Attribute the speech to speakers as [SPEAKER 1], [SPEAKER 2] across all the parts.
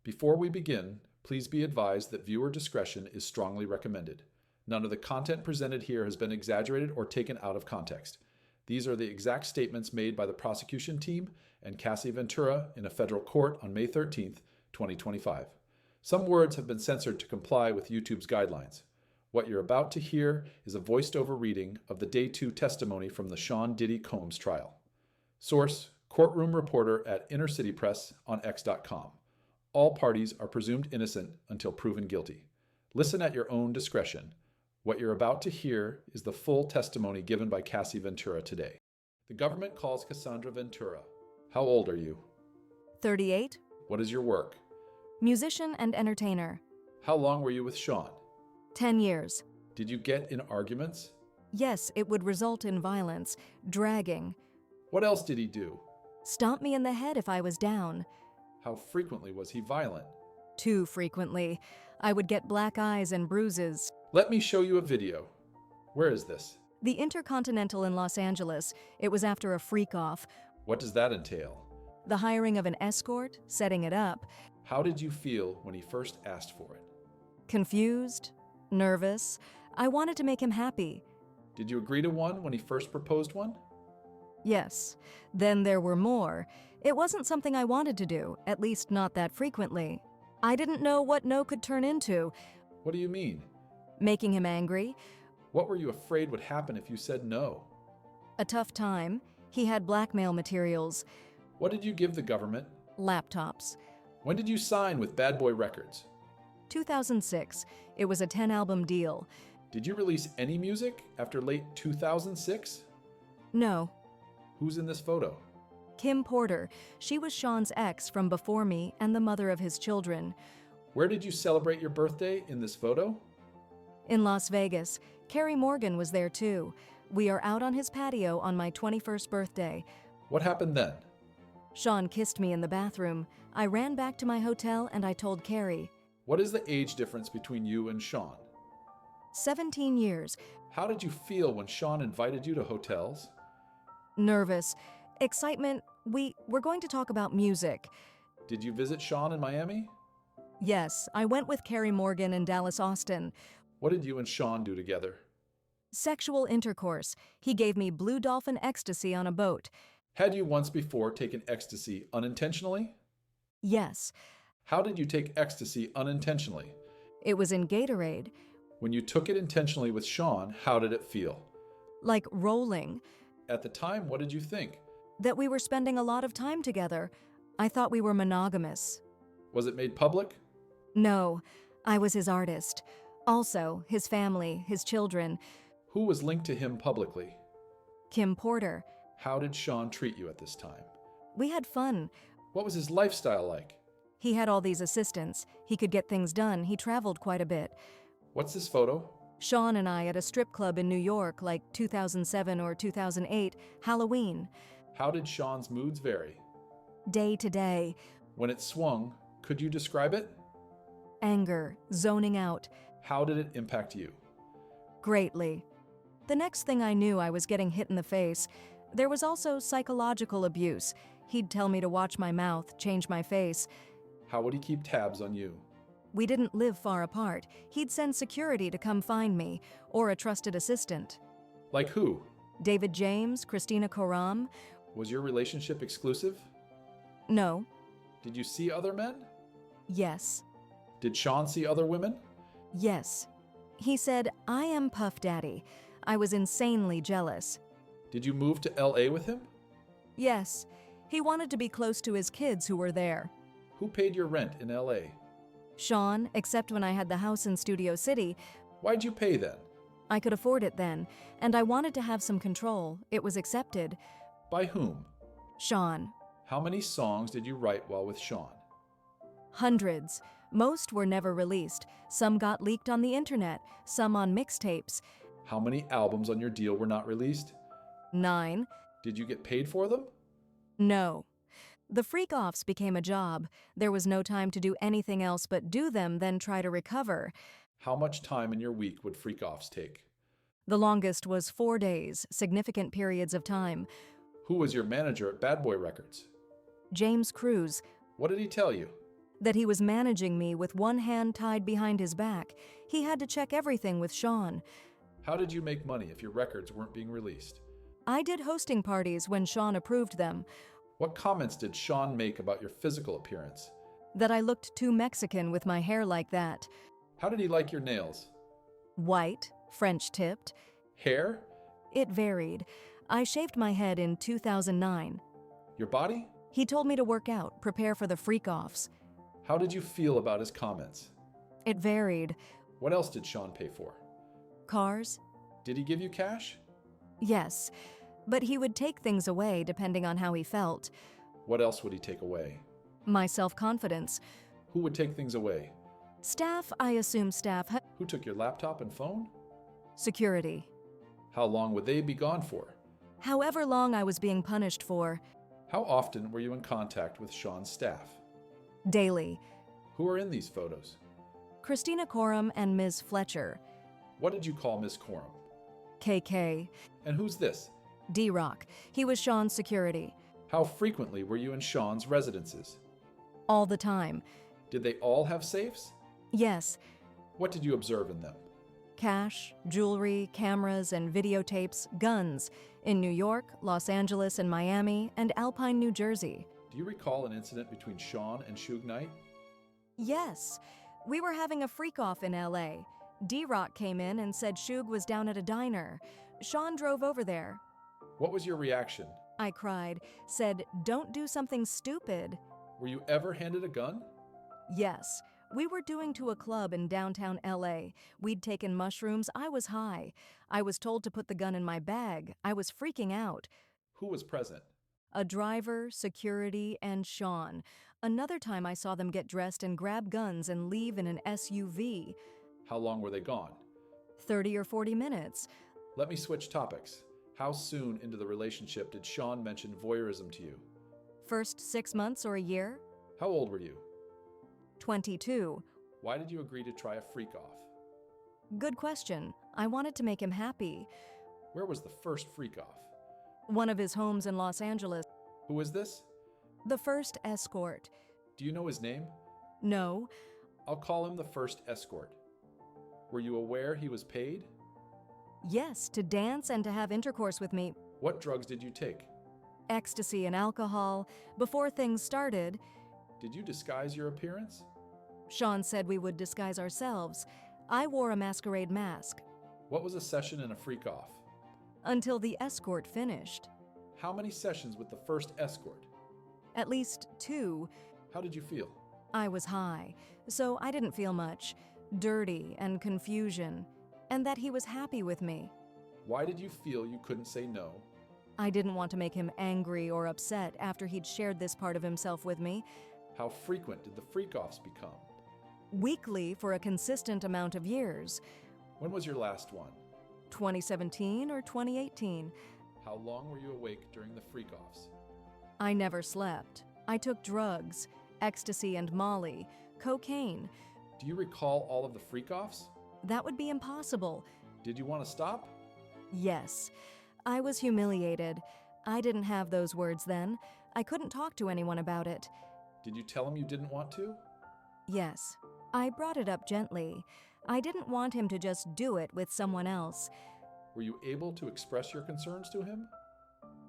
[SPEAKER 1] Before we begin, please be advised that viewer discretion is strongly recommended. None of the content presented here has been exaggerated or taken out of context. These are the exact statements made by the prosecution team and Cassandra Ventura in a federal court on May 13th, 2025. Some words have been censored to comply with YouTube's guidelines. What you're about to hear is a voiced-over reading of the Day 2 testimony from the Sean Diddy Combs trial. Source, courtroom reporter at Intercity Press on X.com. All parties are presumed innocent until proven guilty. Listen at your own discretion. What you're about to hear is the full testimony given by Cassie Ventura today. The government calls Cassandra Ventura. How old are you?
[SPEAKER 2] 38.
[SPEAKER 1] What is your work?
[SPEAKER 2] Musician and entertainer.
[SPEAKER 1] How long were you with Sean?
[SPEAKER 2] 10 years.
[SPEAKER 1] Did you get in arguments?
[SPEAKER 2] Yes, it would result in violence, dragging.
[SPEAKER 1] What else did he do?
[SPEAKER 2] Stomp me in the head if I was down.
[SPEAKER 1] How frequently was he violent?
[SPEAKER 2] Too frequently. I would get black eyes and bruises.
[SPEAKER 1] Let me show you a video. Where is this?
[SPEAKER 2] The InterContinental in Los Angeles. It was after a freak-off.
[SPEAKER 1] What does that entail?
[SPEAKER 2] The hiring of an escort, setting it up.
[SPEAKER 1] How did you feel when he first asked for it?
[SPEAKER 2] Confused, nervous. I wanted to make him happy.
[SPEAKER 1] Did you agree to one when he first proposed one?
[SPEAKER 2] Yes. Then there were more. It wasn't something I wanted to do, at least not that frequently. I didn't know what no could turn into.
[SPEAKER 1] What do you mean?
[SPEAKER 2] Making him angry.
[SPEAKER 1] What were you afraid would happen if you said no?
[SPEAKER 2] A tough time. He had blackmail materials.
[SPEAKER 1] What did you give the government?
[SPEAKER 2] Laptops.
[SPEAKER 1] When did you sign with Bad Boy Records?
[SPEAKER 2] 2006. It was a 10-album deal.
[SPEAKER 1] Did you release any music after late 2006?
[SPEAKER 2] No.
[SPEAKER 1] Who's in this photo?
[SPEAKER 2] Kim Porter. She was Sean's ex from before me and the mother of his children.
[SPEAKER 1] Where did you celebrate your birthday in this photo?
[SPEAKER 2] In Las Vegas. Carrie Morgan was there too. We are out on his patio on my 21st birthday.
[SPEAKER 1] What happened then?
[SPEAKER 2] Sean kissed me in the bathroom. I ran back to my hotel and I told Carrie.
[SPEAKER 1] What is the age difference between you and Sean?
[SPEAKER 2] 17 years.
[SPEAKER 1] How did you feel when Sean invited you to hotels?
[SPEAKER 2] Nervous. Excitement. We're going to talk about music.
[SPEAKER 1] Did you visit Sean in Miami?
[SPEAKER 2] Yes, I went with Carrie Morgan in Dallas, Austin.
[SPEAKER 1] What did you and Sean do together?
[SPEAKER 2] Sexual intercourse. He gave me Blue Dolphin ecstasy on a boat.
[SPEAKER 1] Had you once before taken ecstasy unintentionally?
[SPEAKER 2] Yes.
[SPEAKER 1] How did you take ecstasy unintentionally?
[SPEAKER 2] It was in Gatorade.
[SPEAKER 1] When you took it intentionally with Sean, how did it feel?
[SPEAKER 2] Like rolling.
[SPEAKER 1] At the time, what did you think?
[SPEAKER 2] That we were spending a lot of time together. I thought we were monogamous.
[SPEAKER 1] Was it made public?
[SPEAKER 2] No, I was his artist. Also, his family, his children.
[SPEAKER 1] Who was linked to him publicly?
[SPEAKER 2] Kim Porter.
[SPEAKER 1] How did Sean treat you at this time?
[SPEAKER 2] We had fun.
[SPEAKER 1] What was his lifestyle like?
[SPEAKER 2] He had all these assistants. He could get things done. He traveled quite a bit.
[SPEAKER 1] What's this photo?
[SPEAKER 2] Sean and I at a strip club in New York, like 2007 or 2008, Halloween.
[SPEAKER 1] How did Sean's moods vary?
[SPEAKER 2] Day to day.
[SPEAKER 1] When it swung, could you describe it?
[SPEAKER 2] Anger, zoning out.
[SPEAKER 1] How did it impact you?
[SPEAKER 2] Greatly. The next thing I knew, I was getting hit in the face. There was also psychological abuse. He'd tell me to watch my mouth, change my face.
[SPEAKER 1] How would he keep tabs on you?
[SPEAKER 2] We didn't live far apart. He'd send security to come find me, or a trusted assistant.
[SPEAKER 1] Like who?
[SPEAKER 2] David James, Christina Koram.
[SPEAKER 1] Was your relationship exclusive?
[SPEAKER 2] No.
[SPEAKER 1] Did you see other men?
[SPEAKER 2] Yes.
[SPEAKER 1] Did Sean see other women?
[SPEAKER 2] Yes. He said, I am Puff Daddy. I was insanely jealous.
[SPEAKER 1] Did you move to LA with him?
[SPEAKER 2] Yes. He wanted to be close to his kids who were there.
[SPEAKER 1] Who paid your rent in LA?
[SPEAKER 2] Sean, except when I had the house in Studio City.
[SPEAKER 1] Why'd you pay then?
[SPEAKER 2] I could afford it then, and I wanted to have some control. It was accepted.
[SPEAKER 1] By whom?
[SPEAKER 2] Sean.
[SPEAKER 1] How many songs did you write while with Sean?
[SPEAKER 2] Hundreds. Most were never released. Some got leaked on the internet, some on mixtapes.
[SPEAKER 1] How many albums on your deal were not released?
[SPEAKER 2] 9.
[SPEAKER 1] Did you get paid for them?
[SPEAKER 2] No. The freak-offs became a job. There was no time to do anything else but do them, then try to recover.
[SPEAKER 1] How much time in your week would freak-offs take?
[SPEAKER 2] The longest was 4 days, significant periods of time.
[SPEAKER 1] Who was your manager at Bad Boy Records?
[SPEAKER 2] James Cruz.
[SPEAKER 1] What did he tell you?
[SPEAKER 2] That he was managing me with one hand tied behind his back. He had to check everything with Sean.
[SPEAKER 1] How did you make money if your records weren't being released?
[SPEAKER 2] I did hosting parties when Sean approved them.
[SPEAKER 1] What comments did Sean make about your physical appearance?
[SPEAKER 2] That I looked too Mexican with my hair like that.
[SPEAKER 1] How did he like your nails?
[SPEAKER 2] White, French tipped.
[SPEAKER 1] Hair?
[SPEAKER 2] It varied. I shaved my head in 2009.
[SPEAKER 1] Your body?
[SPEAKER 2] He told me to work out, prepare for the freak-offs.
[SPEAKER 1] How did you feel about his comments?
[SPEAKER 2] It varied.
[SPEAKER 1] What else did Sean pay for?
[SPEAKER 2] Cars?
[SPEAKER 1] Did he give you cash?
[SPEAKER 2] Yes, but he would take things away depending on how he felt.
[SPEAKER 1] What else would he take away?
[SPEAKER 2] My self-confidence.
[SPEAKER 1] Who would take things away?
[SPEAKER 2] Staff, I assume staff.
[SPEAKER 1] Who took your laptop and phone?
[SPEAKER 2] Security.
[SPEAKER 1] How long would they be gone for?
[SPEAKER 2] However long I was being punished for.
[SPEAKER 1] How often were you in contact with Sean's staff?
[SPEAKER 2] Daily.
[SPEAKER 1] Who are in these photos?
[SPEAKER 2] Christina Coram and Ms. Fletcher.
[SPEAKER 1] What did you call Miss Coram?
[SPEAKER 2] KK.
[SPEAKER 1] And who's this?
[SPEAKER 2] D-Rock. He was Sean's security.
[SPEAKER 1] How frequently were you in Sean's residences?
[SPEAKER 2] All the time.
[SPEAKER 1] Did they all have safes?
[SPEAKER 2] Yes.
[SPEAKER 1] What did you observe in them?
[SPEAKER 2] Cash, jewelry, cameras, and videotapes, guns, in New York, Los Angeles, and Miami, and Alpine, New Jersey.
[SPEAKER 1] Do you recall an incident between Sean and Suge Knight?
[SPEAKER 2] Yes. We were having a freak-off in LA. D-Rock came in and said Suge was down at a diner. Sean drove over there.
[SPEAKER 1] What was your reaction?
[SPEAKER 2] I cried, said, "Don't do something stupid."
[SPEAKER 1] Were you ever handed a gun?
[SPEAKER 2] Yes. We were doing to a club in downtown LA. We'd taken mushrooms. I was high. I was told to put the gun in my bag. I was freaking out.
[SPEAKER 1] Who was present?
[SPEAKER 2] A driver, security, and Sean. Another time I saw them get dressed and grab guns and leave in an SUV.
[SPEAKER 1] How long were they gone?
[SPEAKER 2] 30 or 40 minutes.
[SPEAKER 1] Let me switch topics. How soon into the relationship did Sean mention voyeurism to you?
[SPEAKER 2] First 6 months or a year?
[SPEAKER 1] How old were you?
[SPEAKER 2] 22.
[SPEAKER 1] Why did you agree to try a freak-off?
[SPEAKER 2] Good question. I wanted to make him happy.
[SPEAKER 1] Where was the first freak-off?
[SPEAKER 2] One of his homes in Los Angeles.
[SPEAKER 1] Who is this?
[SPEAKER 2] The first escort.
[SPEAKER 1] Do you know his name?
[SPEAKER 2] No.
[SPEAKER 1] I'll call him the first escort. Were you aware he was paid?
[SPEAKER 2] Yes, to dance and to have intercourse with me.
[SPEAKER 1] What drugs did you take?
[SPEAKER 2] Ecstasy and alcohol. Before things started,
[SPEAKER 1] Did you disguise your appearance?
[SPEAKER 2] Sean said we would disguise ourselves. I wore a masquerade mask.
[SPEAKER 1] What was a session and a freak-off?
[SPEAKER 2] Until the escort finished.
[SPEAKER 1] How many sessions with the first escort?
[SPEAKER 2] At least 2.
[SPEAKER 1] How did you feel?
[SPEAKER 2] I was high, so I didn't feel much. Dirty and confusion. And that he was happy with me.
[SPEAKER 1] Why did you feel you couldn't say no?
[SPEAKER 2] I didn't want to make him angry or upset after he'd shared this part of himself with me.
[SPEAKER 1] How frequent did the freak-offs become?
[SPEAKER 2] Weekly for a consistent amount of years.
[SPEAKER 1] When was your last one?
[SPEAKER 2] 2017 or 2018.
[SPEAKER 1] How long were you awake during the freak-offs?
[SPEAKER 2] I never slept. I took drugs, ecstasy and Molly, cocaine.
[SPEAKER 1] Do you recall all of the freak-offs?
[SPEAKER 2] That would be impossible.
[SPEAKER 1] Did you want to stop?
[SPEAKER 2] Yes. I was humiliated. I didn't have those words then. I couldn't talk to anyone about it.
[SPEAKER 1] Did you tell him you didn't want to?
[SPEAKER 2] Yes. I brought it up gently. I didn't want him to just do it with someone else.
[SPEAKER 1] Were you able to express your concerns to him?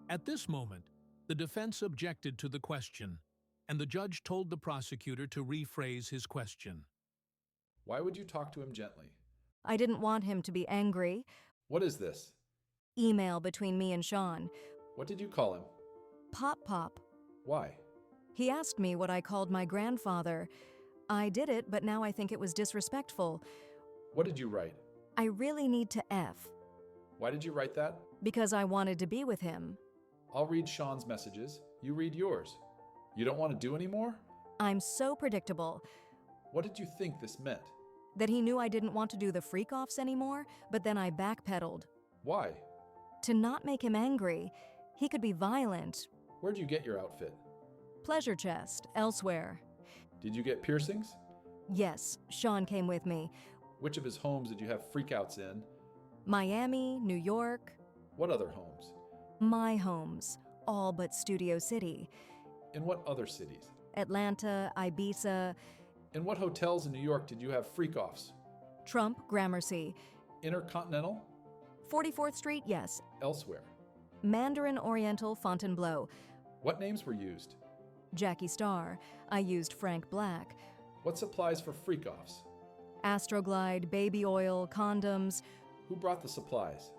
[SPEAKER 3] At this moment, the defense objected to the question, and the judge told the prosecutor to rephrase his question.
[SPEAKER 1] Why would you talk to him gently?
[SPEAKER 2] I didn't want him to be angry.
[SPEAKER 1] What is this?
[SPEAKER 2] Email between me and Sean.
[SPEAKER 1] What did you call him?
[SPEAKER 2] Pop Pop.
[SPEAKER 1] Why?
[SPEAKER 2] He asked me what I called my grandfather. I did it, but now I think it was disrespectful.
[SPEAKER 1] What did you write?
[SPEAKER 2] I really need to F.
[SPEAKER 1] Why did you write that?
[SPEAKER 2] Because I wanted to be with him.
[SPEAKER 1] I'll read Sean's messages. You read yours. You don't want to do any more?
[SPEAKER 2] I'm so predictable.
[SPEAKER 1] What did you think this meant?
[SPEAKER 2] That he knew I didn't want to do the freak-offs anymore, but then I backpedaled.
[SPEAKER 1] Why?
[SPEAKER 2] To not make him angry. He could be violent.
[SPEAKER 1] Where'd you get your outfit?
[SPEAKER 2] Pleasure Chest, elsewhere.
[SPEAKER 1] Did you get piercings?
[SPEAKER 2] Yes, Sean came with me.
[SPEAKER 1] Which of his homes did you have freakouts in?
[SPEAKER 2] Miami, New York.
[SPEAKER 1] What other homes?
[SPEAKER 2] My homes, all but Studio City.
[SPEAKER 1] In what other cities?
[SPEAKER 2] Atlanta, Ibiza,
[SPEAKER 1] In what hotels in New York did you have freak-offs?
[SPEAKER 2] Trump, Gramercy.
[SPEAKER 1] InterContinental?
[SPEAKER 2] 44th Street, yes.
[SPEAKER 1] Elsewhere?
[SPEAKER 2] Mandarin Oriental, Fontainebleau.
[SPEAKER 1] What names were used?
[SPEAKER 2] Jackie Starr. I used Frank Black.
[SPEAKER 1] What supplies for freak-offs?
[SPEAKER 2] Astroglide, baby oil, condoms,
[SPEAKER 1] Who brought the supplies?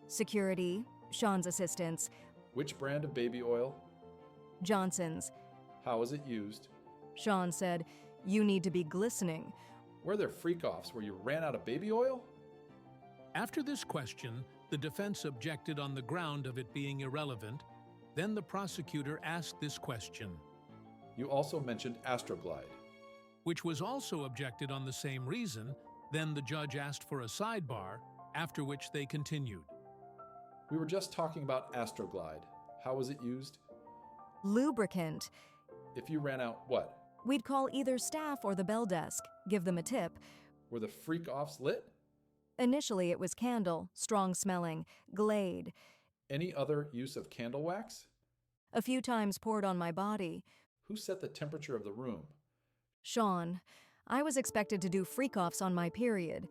[SPEAKER 2] security, Sean's assistants,
[SPEAKER 1] Which brand of baby oil?
[SPEAKER 2] Johnson's.
[SPEAKER 1] How was it used?
[SPEAKER 2] Sean said, "You need to be glistening."
[SPEAKER 1] Were there freak-offs where you ran out of baby oil?
[SPEAKER 3] After this question, the defense objected on the ground of it being irrelevant. Then the prosecutor asked this question,
[SPEAKER 1] You also mentioned Astroglide.
[SPEAKER 3] which was also objected on the same reason. Then the judge asked for a sidebar, after which they continued.
[SPEAKER 1] We were just talking about Astroglide. How was it used?
[SPEAKER 2] Lubricant.
[SPEAKER 1] If you ran out, what?
[SPEAKER 2] We'd call either staff or the bell desk, give them a tip.
[SPEAKER 1] Were the freak-offs lit?
[SPEAKER 2] Initially, it was candle, strong smelling, Glade.
[SPEAKER 1] Any other use of candle wax?
[SPEAKER 2] A few times poured on my body.
[SPEAKER 1] Who set the temperature of the room?
[SPEAKER 2] Sean. I was expected to do freak-offs on my period.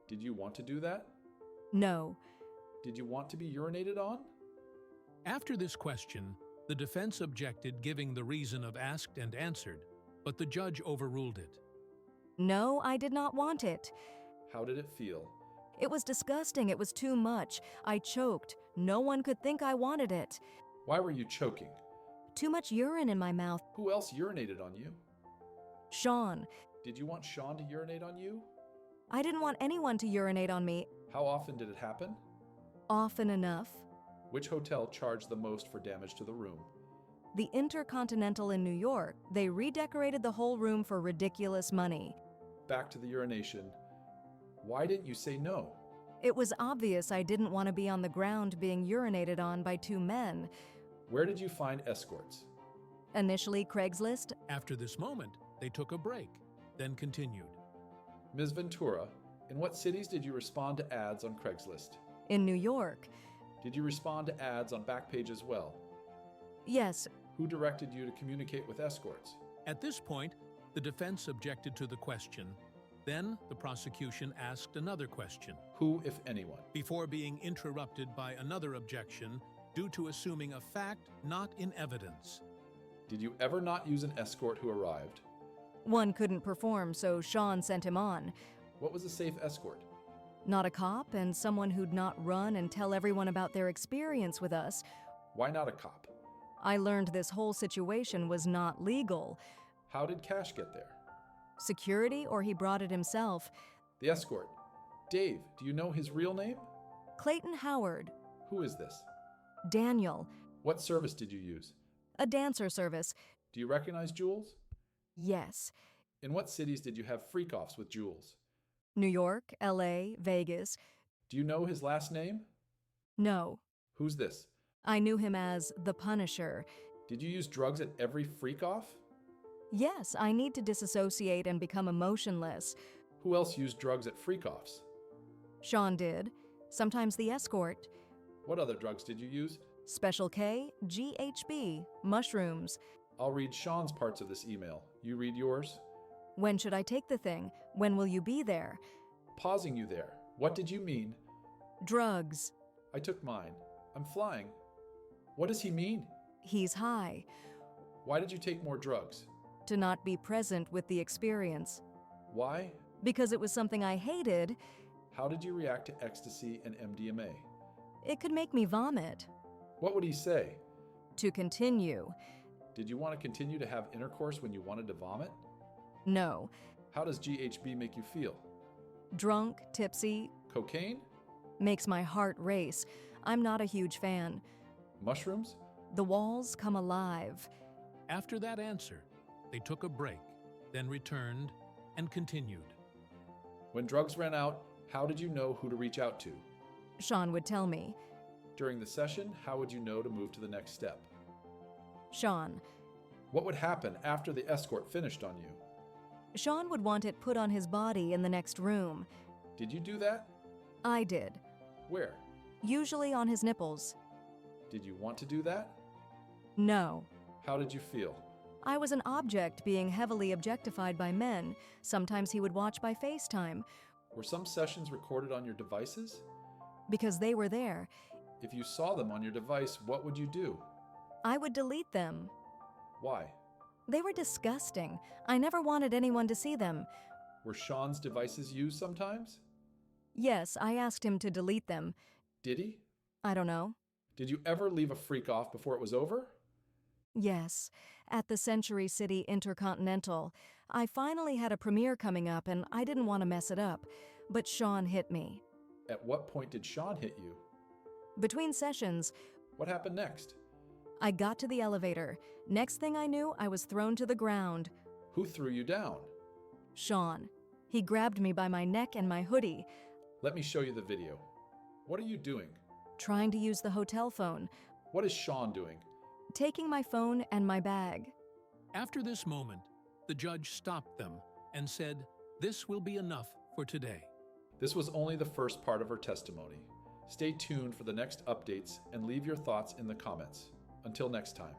[SPEAKER 1] Did you want to do that?
[SPEAKER 2] No.
[SPEAKER 1] Did you want to be urinated on?
[SPEAKER 3] After this question, the defense objected, giving the reason of asked and answered, but the judge overruled it.
[SPEAKER 2] No, I did not want it.
[SPEAKER 1] How did it feel?
[SPEAKER 2] It was disgusting. It was too much. I choked. No one could think I wanted it.
[SPEAKER 1] Why were you choking?
[SPEAKER 2] Too much urine in my mouth.
[SPEAKER 1] Who else urinated on you?
[SPEAKER 2] Sean.
[SPEAKER 1] Did you want Sean to urinate on you?
[SPEAKER 2] I didn't want anyone to urinate on me.
[SPEAKER 1] How often did it happen?
[SPEAKER 2] Often enough.
[SPEAKER 1] Which hotel charged the most for damage to the room?
[SPEAKER 2] The InterContinental in New York. They redecorated the whole room for ridiculous money.
[SPEAKER 1] Back to the urination. Why didn't you say no?
[SPEAKER 2] It was obvious I didn't want to be on the ground being urinated on by two men.
[SPEAKER 1] Where did you find escorts?
[SPEAKER 2] Initially, Craigslist.
[SPEAKER 3] After this moment, they took a break, then continued.
[SPEAKER 1] Ms. Ventura, in what cities did you respond to ads on Craigslist?
[SPEAKER 2] In New York.
[SPEAKER 1] Did you respond to ads on Backpage as well?
[SPEAKER 2] Yes.
[SPEAKER 1] Who directed you to communicate with escorts?
[SPEAKER 3] At this point, the defense objected to the question. Then the prosecution asked another question,
[SPEAKER 1] Who, if anyone?
[SPEAKER 3] before being interrupted by another objection due to assuming a fact not in evidence.
[SPEAKER 1] Did you ever not use an escort who arrived?
[SPEAKER 2] One couldn't perform, so Sean sent him on.
[SPEAKER 1] What was a safe escort?
[SPEAKER 2] Not a cop and someone who'd not run and tell everyone about their experience with us.
[SPEAKER 1] Why not a cop?
[SPEAKER 2] I learned this whole situation was not legal.
[SPEAKER 1] How did Cash get there?
[SPEAKER 2] Security, or he brought it himself.
[SPEAKER 1] The escort. Dave, do you know his real name?
[SPEAKER 2] Clayton Howard.
[SPEAKER 1] Who is this?
[SPEAKER 2] Daniel.
[SPEAKER 1] What service did you use?
[SPEAKER 2] A dancer service.
[SPEAKER 1] Do you recognize Jules?
[SPEAKER 2] Yes.
[SPEAKER 1] In what cities did you have freak-offs with Jules?
[SPEAKER 2] New York, LA, Vegas.
[SPEAKER 1] Do you know his last name?
[SPEAKER 2] No.
[SPEAKER 1] Who's this?
[SPEAKER 2] I knew him as the Punisher.
[SPEAKER 1] Did you use drugs at every freak-off?
[SPEAKER 2] Yes, I need to disassociate and become emotionless.
[SPEAKER 1] Who else used drugs at freak-offs?
[SPEAKER 2] Sean did. Sometimes the escort.
[SPEAKER 1] What other drugs did you use?
[SPEAKER 2] Special K, GHB, mushrooms.
[SPEAKER 1] I'll read Sean's parts of this email. You read yours?
[SPEAKER 2] When should I take the thing? When will you be there?
[SPEAKER 1] Pausing you there. What did you mean?
[SPEAKER 2] Drugs.
[SPEAKER 1] I took mine. I'm flying. What does he mean?
[SPEAKER 2] He's high.
[SPEAKER 1] Why did you take more drugs?
[SPEAKER 2] To not be present with the experience.
[SPEAKER 1] Why?
[SPEAKER 2] Because it was something I hated.
[SPEAKER 1] How did you react to ecstasy and MDMA?
[SPEAKER 2] It could make me vomit.
[SPEAKER 1] What would he say?
[SPEAKER 2] To continue.
[SPEAKER 1] Did you want to continue to have intercourse when you wanted to vomit?
[SPEAKER 2] No.
[SPEAKER 1] How does GHB make you feel?
[SPEAKER 2] Drunk, tipsy,
[SPEAKER 1] Cocaine?
[SPEAKER 2] makes my heart race. I'm not a huge fan.
[SPEAKER 1] Mushrooms?
[SPEAKER 2] The walls come alive.
[SPEAKER 3] After that answer, they took a break, then returned and continued.
[SPEAKER 1] When drugs ran out, how did you know who to reach out to?
[SPEAKER 2] Sean would tell me.
[SPEAKER 1] During the session, how would you know to move to the next step?
[SPEAKER 2] Sean.
[SPEAKER 1] What would happen after the escort finished on you?
[SPEAKER 2] Sean would want it put on his body in the next room.
[SPEAKER 1] Did you do that?
[SPEAKER 2] I did.
[SPEAKER 1] Where?
[SPEAKER 2] Usually on his nipples.
[SPEAKER 1] Did you want to do that?
[SPEAKER 2] No.
[SPEAKER 1] How did you feel?
[SPEAKER 2] I was an object being heavily objectified by men. Sometimes he would watch by FaceTime.
[SPEAKER 1] Were some sessions recorded on your devices?
[SPEAKER 2] Because they were there,
[SPEAKER 1] If you saw them on your device, what would you do?
[SPEAKER 2] I would delete them.
[SPEAKER 1] Why?
[SPEAKER 2] They were disgusting. I never wanted anyone to see them.
[SPEAKER 1] Were Sean's devices used sometimes?
[SPEAKER 2] Yes, I asked him to delete them.
[SPEAKER 1] Did he?
[SPEAKER 2] I don't know.
[SPEAKER 1] Did you ever leave a freak off before it was over?
[SPEAKER 2] Yes, at the Century City InterContinental. I finally had a premiere coming up and I didn't want to mess it up, but Sean hit me.
[SPEAKER 1] At what point did Sean hit you?
[SPEAKER 2] Between sessions,
[SPEAKER 1] What happened next?
[SPEAKER 2] I got to the elevator. Next thing I knew, I was thrown to the ground.
[SPEAKER 1] Who threw you down?
[SPEAKER 2] Sean. He grabbed me by my neck and my hoodie,
[SPEAKER 1] Let me show you the video. What are you doing?
[SPEAKER 2] trying to use the hotel phone,
[SPEAKER 1] What is Sean doing?
[SPEAKER 2] taking my phone and my bag.
[SPEAKER 3] After this moment, the judge stopped them and said, "This will be enough for today."
[SPEAKER 1] This was only the first part of her testimony. Stay tuned for the next updates and leave your thoughts in the comments. Until next time.